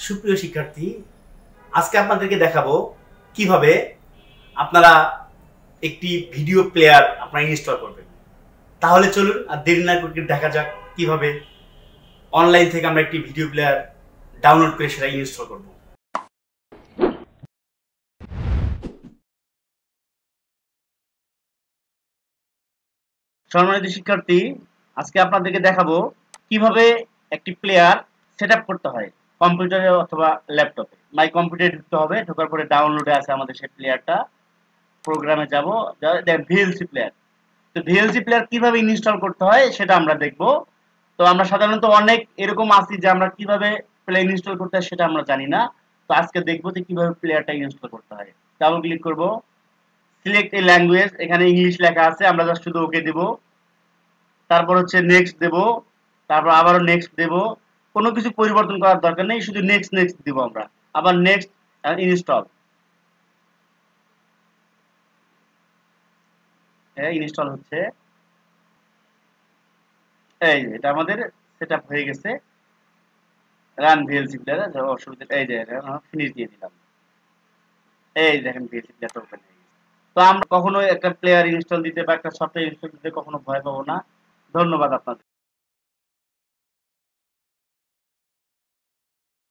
সুপ্রিয় শিক্ষার্থী, আজকে আপনাদেরকে দেখাবো কিভাবে আপনারা একটি ভিডিও প্লেয়ার আপনারা ইনস্টল করবেন। তাহলে চলুন আর দেরি না করে দেখা যাক কিভাবে অনলাইন থেকে আমরা একটি ভিডিও প্লেয়ার ডাউনলোড করে সেটা ইনস্টল করব। সম্মানিত শিক্ষার্থী, আজকে আপনাদেরকে দেখাবো কিভাবে একটি প্লেয়ার সেটআপ করতে হয় কম্পিউটারে অথবা ল্যাপটপে। মাই কম্পিউটারে ঢুকতে হবে, ঢোকার পরে ডাউনলোডে আছে আমাদের সেই প্লেয়ারটা। প্রোগ্রামে যাব, ভিএলসি প্লেয়ার। তো ভিএলসি প্লেয়ার কিভাবে ইনস্টল করতে হয় সেটা আমরা দেখব। তো আমরা সাধারণত অনেক এরকম আছি যে আমরা কিভাবে প্লে ইনস্টল করতে হয় সেটা আমরা জানি না। তো আজকে দেখবো যে কিভাবে প্লেয়ারটা ইনস্টল করতে হয়। ডাবল ক্লিক করব, সিলেক্ট এ ল্যাঙ্গুয়েজ, এখানে ইংলিশ লেখা আছে, আমরা জাস্ট শুধু ওকে দেব। তারপর হচ্ছে নেক্সট দেব, তারপর আবারও নেক্সট দেব। কোনো কিছু পরিবর্তন করার দরকার নেই, শুধু নেক্সট নেক্সট দিব আমরা। আবার নেক্সট, ইনস্টল। ইনস্টল হচ্ছে। এই যে এটা আমাদের সেটআপ হয়ে গেছে। রান ভিএলসি প্লেয়ার, অসুবিধা, এই যে ফিনিশ দিয়ে দিলাম। এই দেখেন ভিএলসি প্লেয়ারটা ওপেন হয়ে গেছে। তো আমরা কখনো একটা প্লেয়ার ইনস্টল দিতে বা একটা সফটওয়্যার ইনস্টল দিতে কখনো ভয় পাবো না। ধন্যবাদ আপনাদের।